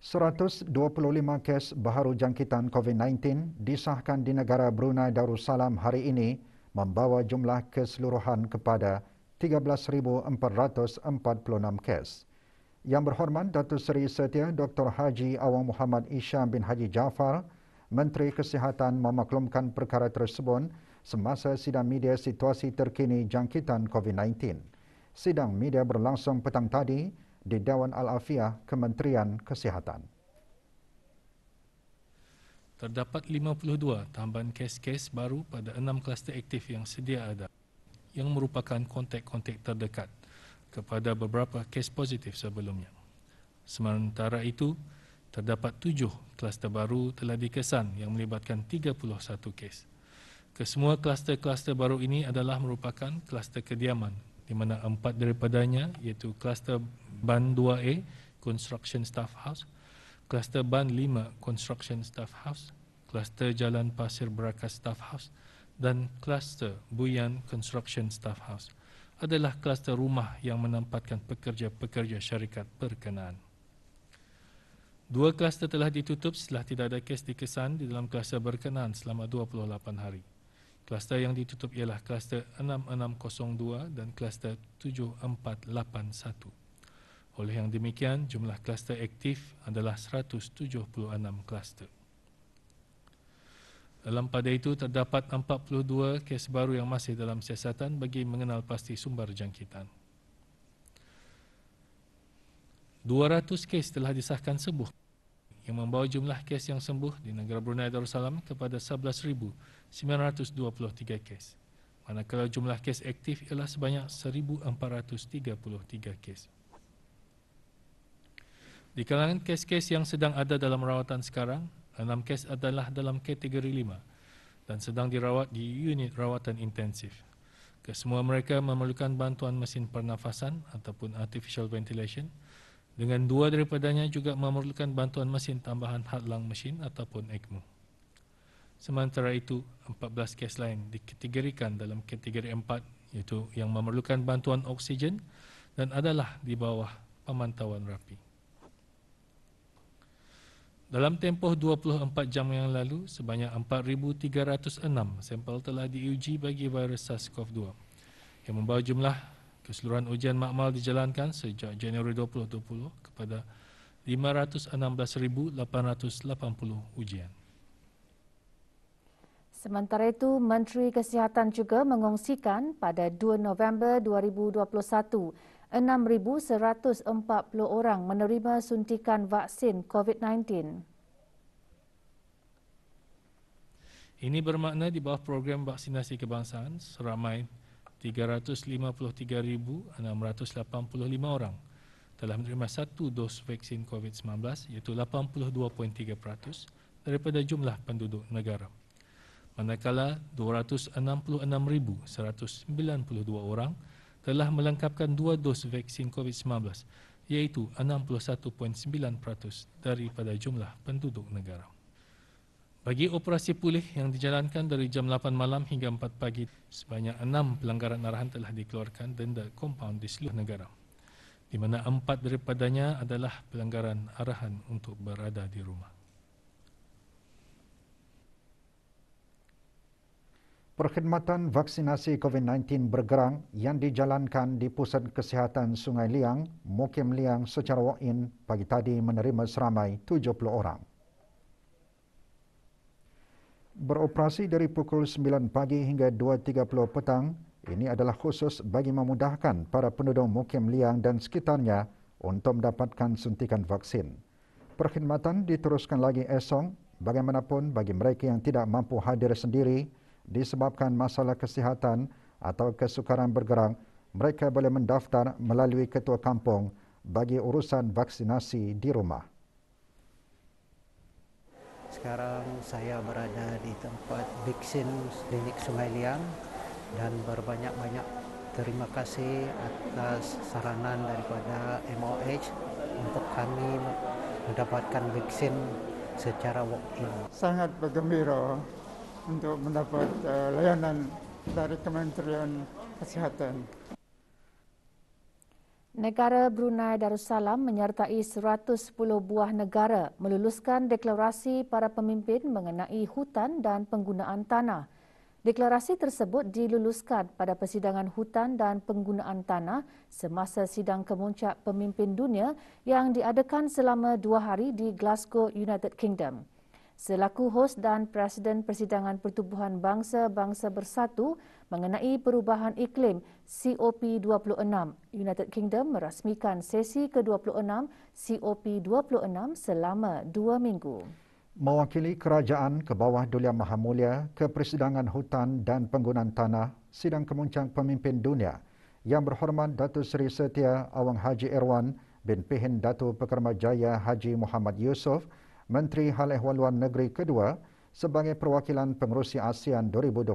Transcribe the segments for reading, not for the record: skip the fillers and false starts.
125 kes baharu jangkitan COVID-19 disahkan di negara Brunei Darussalam hari ini, membawa jumlah keseluruhan kepada 13,446 kes. Yang berhormat Datuk Seri Setia Dr. Haji Awang Muhammad Isham bin Haji Jaafar, Menteri Kesihatan memaklumkan perkara tersebut semasa sidang media situasi terkini jangkitan COVID-19. Sidang media berlangsung petang tadi di Dewan Al-Afiah Kementerian Kesihatan. Terdapat 52 tambahan kes-kes baru pada 6 kluster aktif yang sedia ada, yang merupakan kontak-kontak terdekat kepada beberapa kes positif sebelumnya. Sementara itu, terdapat 7 kluster baru telah dikesan yang melibatkan 31 kes. Kesemua kluster-kluster baru ini adalah merupakan kluster kediaman, di mana 4 daripadanya iaitu kluster Ban 2A, Construction Staff House, kluster Ban 5, Construction Staff House, kluster Jalan Pasir Berakas Staff House dan kluster Buyan Construction Staff House adalah kluster rumah yang menempatkan pekerja-pekerja syarikat berkenaan. 2 kluster telah ditutup setelah tidak ada kes dikesan di dalam kluster berkenaan selama 28 hari. Kluster yang ditutup ialah kluster 6602 dan kluster 7481. Oleh yang demikian, jumlah kluster aktif adalah 176 kluster. Dalam pada itu, terdapat 42 kes baru yang masih dalam siasatan bagi mengenal pasti sumber jangkitan. 200 kes telah disahkan sembuh, yang membawa jumlah kes yang sembuh di negara Brunei Darussalam kepada 11,923 kes. Manakala jumlah kes aktif ialah sebanyak 1,433 kes. Di kalangan kes-kes yang sedang ada dalam rawatan sekarang, 6 kes adalah dalam kategori 5 dan sedang dirawat di unit rawatan intensif. Kesemua mereka memerlukan bantuan mesin pernafasan ataupun artificial ventilation, dengan 2 daripadanya juga memerlukan bantuan mesin tambahan hadlang mesin ataupun ECMO. Sementara itu, 14 kes lain dikategorikan dalam kategori 4 iaitu yang memerlukan bantuan oksigen dan adalah di bawah pemantauan rapi. Dalam tempoh 24 jam yang lalu, sebanyak 4,306 sampel telah diuji bagi virus SARS-CoV-2 yang membawa jumlah keseluruhan ujian makmal dijalankan sejak Januari 2020 kepada 516,880 ujian. Sementara itu, Menteri Kesihatan juga mengongsikan pada 2 November 2021, 6,140 orang menerima suntikan vaksin COVID-19. Ini bermakna di bawah program vaksinasi kebangsaan seramai 353,685 orang telah menerima 1 dos vaksin COVID-19 iaitu 82.3% daripada jumlah penduduk negara. Manakala 266,192 orang telah melengkapkan 2 dos vaksin COVID-19 iaitu 61.9% daripada jumlah penduduk negara. Bagi operasi pulih yang dijalankan dari jam 8 malam hingga 4 pagi, sebanyak 6 pelanggaran arahan telah dikeluarkan denda kompaun di seluruh negara, di mana 4 daripadanya adalah pelanggaran arahan untuk berada di rumah. Perkhidmatan vaksinasi COVID-19 bergerang yang dijalankan di Pusat Kesihatan Sungai Liang, Mukim Liang secara walk-in pagi tadi menerima seramai 70 orang. Beroperasi dari pukul 9 pagi hingga 2.30 petang, ini adalah khusus bagi memudahkan para penduduk Mukim Liang dan sekitarnya untuk mendapatkan suntikan vaksin. Perkhidmatan diteruskan lagi esok, bagaimanapun bagi mereka yang tidak mampu hadir sendiri disebabkan masalah kesihatan atau kesukaran bergerak, mereka boleh mendaftar melalui ketua kampung bagi urusan vaksinasi di rumah. Sekarang saya berada di tempat vaksin klinik Sungai Liang dan berbanyak-banyak terima kasih atas saranan daripada MOH untuk kami mendapatkan vaksin secara walk-in. Sangat bergembira untuk mendapat layanan dari Kementerian Kesihatan. Negara Brunei Darussalam menyertai 110 buah negara meluluskan deklarasi para pemimpin mengenai hutan dan penggunaan tanah. Deklarasi tersebut diluluskan pada persidangan hutan dan penggunaan tanah semasa sidang kemuncak pemimpin dunia yang diadakan selama 2 hari di Glasgow, United Kingdom. Selaku hos dan Presiden Persidangan Pertubuhan Bangsa-Bangsa Bersatu mengenai perubahan iklim COP26, United Kingdom merasmikan sesi ke-26 COP26 selama 2 minggu. Mewakili kerajaan ke bawah Duli Yang Maha Mulia ke Persidangan Hutan dan Penggunaan Tanah Sidang Kemuncak Pemimpin Dunia Yang Berhormat Datuk Seri Setia Awang Haji Irwan bin Pihin Datuk Pekermajaya Haji Muhammad Yusof, Menteri Hal Ehwal Luar Negeri kedua sebagai perwakilan pengerusi ASEAN 2021.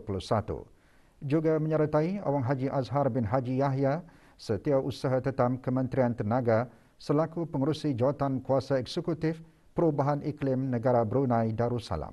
Juga menyertai Awang Haji Azhar bin Haji Yahya, Setiausaha Tetam Kementerian Tenaga selaku pengerusi Jawatan Kuasa Eksekutif Perubahan Iklim Negara Brunei Darussalam.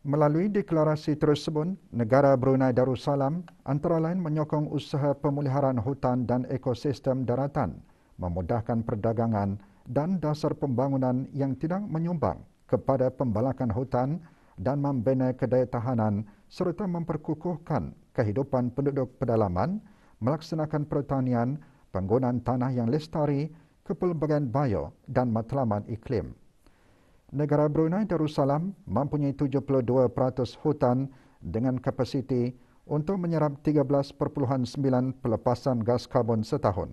Melalui deklarasi tersebut, negara Brunei Darussalam antara lain menyokong usaha pemeliharaan hutan dan ekosistem daratan, memudahkan perdagangan dan dasar pembangunan yang tidak menyumbang kepada pembalakan hutan dan membina kedayatahanan serta memperkukuhkan kehidupan penduduk pedalaman, melaksanakan pertanian, penggunaan tanah yang lestari, kepelbagaian bio dan matlamat iklim. Negara Brunei Darussalam mempunyai 72% hutan dengan kapasiti untuk menyerap 13.9 pelepasan gas karbon setahun.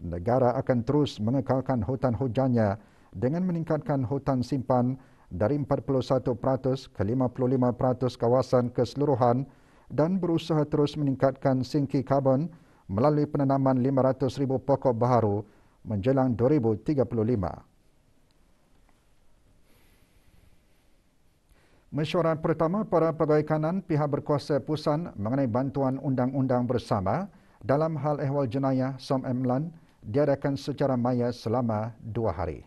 Negara akan terus mengekalkan hutan hujannya dengan meningkatkan hutan simpan dari 41% ke 55% kawasan keseluruhan dan berusaha terus meningkatkan singki karbon melalui penanaman 500,000 pokok baharu menjelang 2035. Mesyuarat pertama para pegawai kanan pihak berkuasa pusat mengenai bantuan undang-undang bersama dalam hal ehwal jenayah SOM Emlan diadakan secara maya selama 2 hari.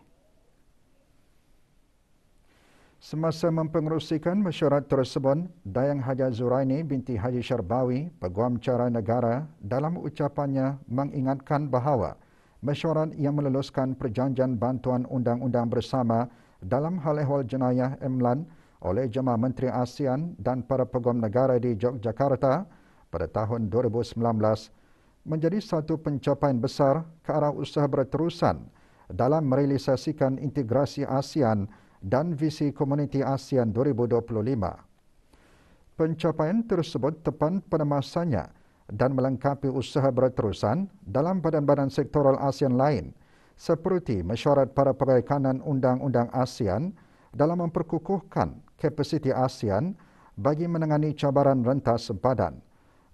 Semasa mempengerusikan mesyuarat tersebut, Dayang Haja Zuraini binti Haji Syarbawi, Peguam Cara Negara, dalam ucapannya mengingatkan bahawa mesyuarat yang meluluskan perjanjian bantuan undang-undang bersama dalam hal ehwal jenayah Emlan oleh Jemaah Menteri ASEAN dan para peguam negara di Yogyakarta pada tahun 2019 menjadi satu pencapaian besar ke arah usaha berterusan dalam merealisasikan integrasi ASEAN dan visi Komuniti ASEAN 2025. Pencapaian tersebut tepat pada masanya dan melengkapi usaha berterusan dalam badan-badan sektoral ASEAN lain seperti mesyuarat para pegawai kanan undang-undang ASEAN dalam memperkukuhkan kapasiti ASEAN bagi menangani cabaran rentas sempadan.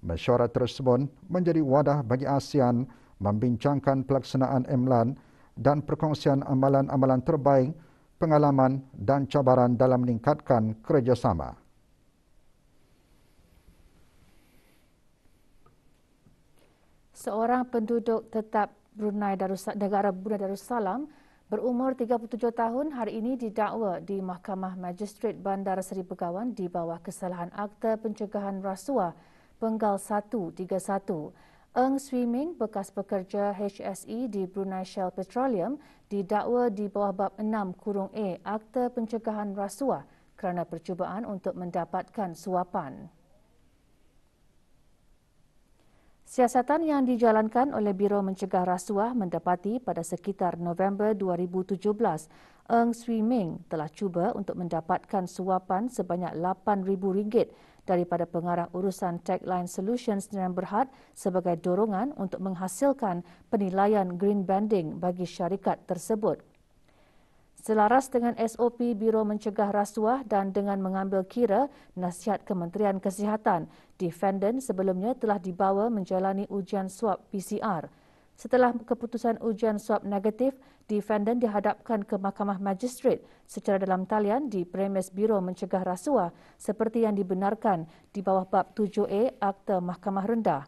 Mesyuarat tersebut menjadi wadah bagi ASEAN membincangkan pelaksanaan Emlan dan perkongsian amalan-amalan terbaik, pengalaman dan cabaran dalam meningkatkan kerjasama. Seorang penduduk tetap negara Brunei Darussalam berumur 37 tahun hari ini didakwa di Mahkamah Magistrate Bandar Seri Begawan di bawah kesalahan Akta Pencegahan Rasuah Penggal 131. Eng Swee Ming, bekas pekerja HSE di Brunei Shell Petroleum, didakwa di bawah bab 6(a) Akta Pencegahan Rasuah kerana percubaan untuk mendapatkan suapan. Siasatan yang dijalankan oleh Biro Mencegah Rasuah mendapati pada sekitar November 2017, Eng Swee Ming telah cuba untuk mendapatkan suapan sebanyak RM8,000 daripada pengarah urusan Tagline Solutions Narayan Berhad sebagai dorongan untuk menghasilkan penilaian green banding bagi syarikat tersebut. Selaras dengan SOP Biro Mencegah Rasuah dan dengan mengambil kira nasihat Kementerian Kesihatan, defendant sebelumnya telah dibawa menjalani ujian swab PCR. Setelah keputusan ujian swab negatif, defendant dihadapkan ke Mahkamah Magistrate secara dalam talian di premis Biro Mencegah Rasuah seperti yang dibenarkan di bawah bab 7(a) Akta Mahkamah Rendah.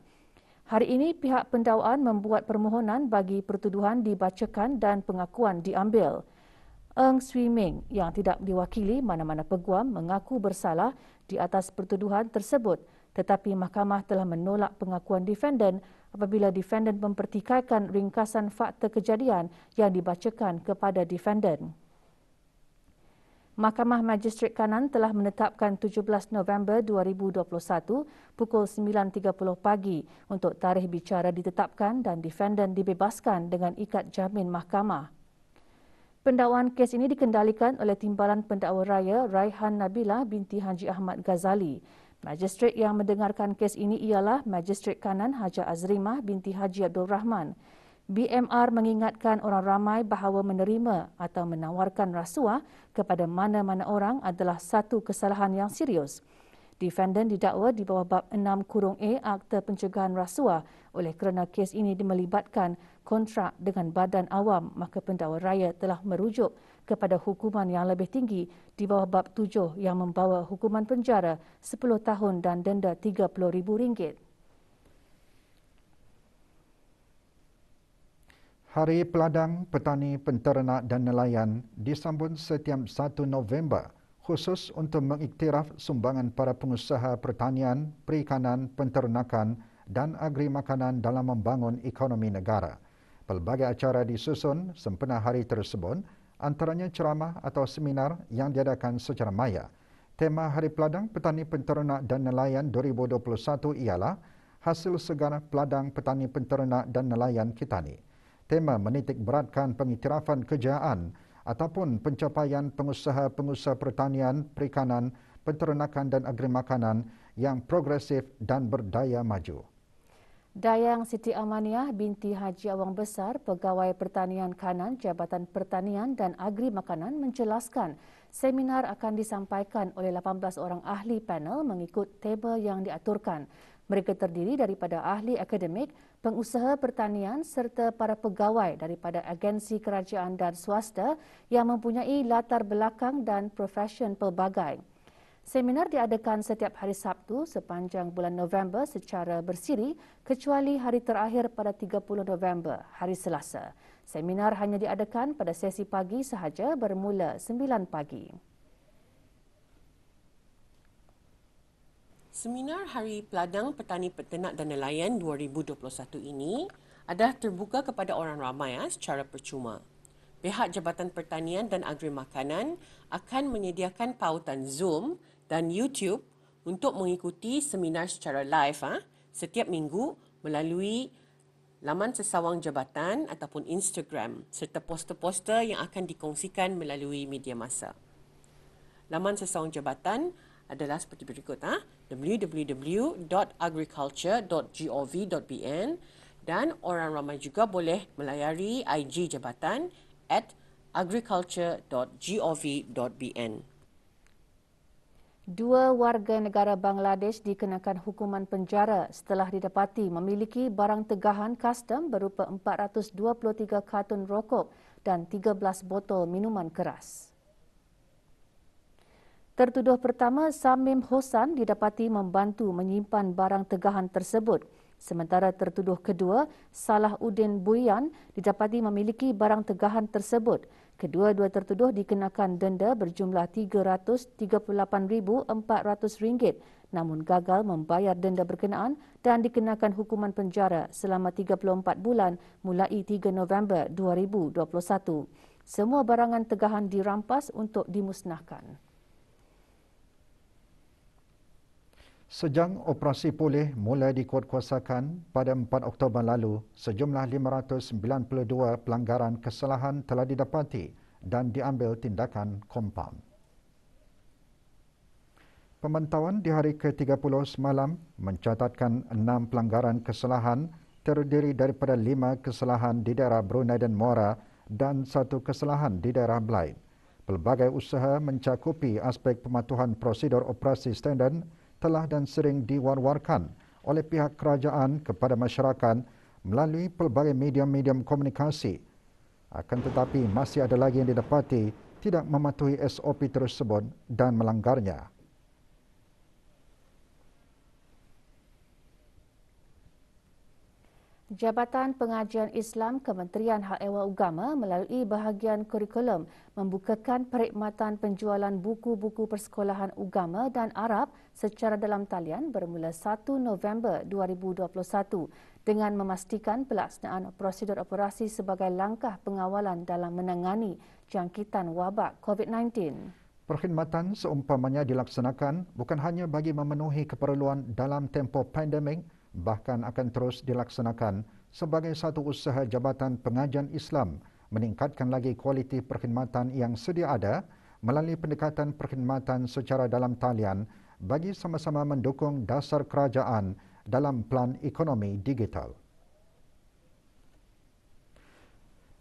Hari ini pihak pendakwaan membuat permohonan bagi pertuduhan dibacakan dan pengakuan diambil. Eng Swee Ming yang tidak diwakili mana-mana peguam mengaku bersalah di atas pertuduhan tersebut tetapi mahkamah telah menolak pengakuan defendant apabila defendant mempertikaikan ringkasan fakta kejadian yang dibacakan kepada defendant. Mahkamah Magistrate Kanan telah menetapkan 17 November 2021 pukul 9.30 pagi untuk tarikh bicara ditetapkan dan defendant dibebaskan dengan ikat jamin mahkamah. Pendakwaan kes ini dikendalikan oleh Timbalan Pendakwa Raya Raihan Nabila binti Haji Ahmad Ghazali. Magistrate yang mendengarkan kes ini ialah Magistrate Kanan Haja Azrimah binti Haji Abdul Rahman. BMR mengingatkan orang ramai bahawa menerima atau menawarkan rasuah kepada mana-mana orang adalah satu kesalahan yang serius. Defendant didakwa di bawah bab 6(a) Akta Pencegahan Rasuah. Oleh kerana kes ini melibatkan kontrak dengan badan awam, maka pendakwa raya telah merujuk kepada hukuman yang lebih tinggi di bawah bab 7 yang membawa hukuman penjara 10 tahun dan denda RM30,000. Hari Peladang Petani Penternak dan Nelayan disambut setiap 1 November khusus untuk mengiktiraf sumbangan para pengusaha pertanian, perikanan, penternakan dan agri makanan dalam membangun ekonomi negara. Pelbagai acara disusun sempena hari tersebut, antaranya ceramah atau seminar yang diadakan secara maya. Tema Hari Peladang Petani Penternak dan Nelayan 2021 ialah Hasil Segar Peladang Petani Penternak dan Nelayan kita ni. Tema menitik beratkan pengiktirafan kejayaan ataupun pencapaian pengusaha-pengusaha pertanian, perikanan, penternakan dan agri makanan yang progresif dan berdaya maju. Dayang Siti Amaniah binti Haji Awang Besar, Pegawai Pertanian Kanan Jabatan Pertanian dan Agri Makanan menjelaskan seminar akan disampaikan oleh 18 orang ahli panel mengikut tema yang diaturkan. Mereka terdiri daripada ahli akademik, pengusaha pertanian serta para pegawai daripada agensi kerajaan dan swasta yang mempunyai latar belakang dan profesion pelbagai. Seminar diadakan setiap hari Sabtu sepanjang bulan November secara bersiri kecuali hari terakhir pada 30 November, hari Selasa. Seminar hanya diadakan pada sesi pagi sahaja bermula 9 pagi. Seminar Hari Peladang Petani Peternak dan Nelayan 2021 ini adalah terbuka kepada orang ramai secara percuma. Pihak Jabatan Pertanian dan Agri Makanan akan menyediakan pautan Zoom dan YouTube untuk mengikuti seminar secara live setiap minggu melalui laman sesawang jabatan ataupun Instagram serta poster-poster yang akan dikongsikan melalui media massa. Laman sesawang jabatan adalah seperti berikut www.agriculture.gov.bn dan orang ramai juga boleh melayari IG jabatan @agriculture.gov.bn. 2 warga negara Bangladesh dikenakan hukuman penjara setelah didapati memiliki barang tegahan custom berupa 423 kartun rokok dan 13 botol minuman keras. Tertuduh pertama, Samim Hosan, didapati membantu menyimpan barang tegahan tersebut. Sementara tertuduh kedua, Salahuddin Buyan, didapati memiliki barang tegahan tersebut. Kedua-dua tertuduh dikenakan denda berjumlah RM338,400 namun gagal membayar denda berkenaan dan dikenakan hukuman penjara selama 34 bulan mulai 3 November 2021. Semua barangan tegahan dirampas untuk dimusnahkan. Sejak operasi pulih mulai dikuatkuasakan pada 4 Oktober lalu, sejumlah 592 pelanggaran kesalahan telah didapati dan diambil tindakan kompaun. Pemantauan di hari ke-30 semalam mencatatkan 6 pelanggaran kesalahan terdiri daripada 5 kesalahan di daerah Brunei dan Muara dan 1 kesalahan di daerah Belait. Pelbagai usaha mencakupi aspek pematuhan prosedur operasi standard telah dan sering diwar-warkan oleh pihak kerajaan kepada masyarakat melalui pelbagai medium-medium komunikasi. Akan tetapi masih ada lagi yang didapati tidak mematuhi SOP tersebut dan melanggarnya. Jabatan Pengajian Islam Kementerian Hak Ehwal Agama melalui bahagian kurikulum membukakan perkhidmatan penjualan buku-buku persekolahan agama dan Arab secara dalam talian bermula 1 November 2021 dengan memastikan pelaksanaan prosedur operasi sebagai langkah pengawalan dalam menangani jangkitan wabak COVID-19. Perkhidmatan seumpamanya dilaksanakan bukan hanya bagi memenuhi keperluan dalam tempoh pandemik, bahkan akan terus dilaksanakan sebagai satu usaha Jabatan Pengajian Islam meningkatkan lagi kualiti perkhidmatan yang sedia ada melalui pendekatan perkhidmatan secara dalam talian bagi sama-sama mendukung dasar kerajaan dalam plan ekonomi digital.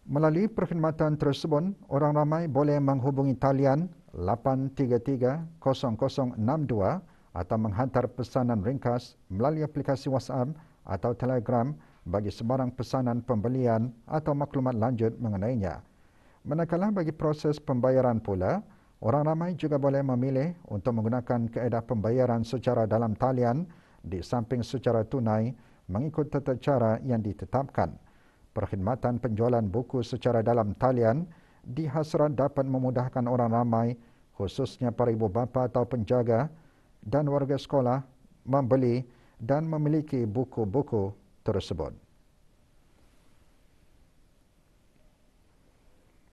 Melalui perkhidmatan tersebut, orang ramai boleh menghubungi talian 833-0062 atau menghantar pesanan ringkas melalui aplikasi WhatsApp atau Telegram bagi sebarang pesanan pembelian atau maklumat lanjut mengenainya. Manakala bagi proses pembayaran pula, orang ramai juga boleh memilih untuk menggunakan kaedah pembayaran secara dalam talian di samping secara tunai mengikut tata cara yang ditetapkan. Perkhidmatan penjualan buku secara dalam talian dihasrat dapat memudahkan orang ramai, khususnya para ibu bapa atau penjaga dan warga sekolah membeli dan memiliki buku-buku tersebut.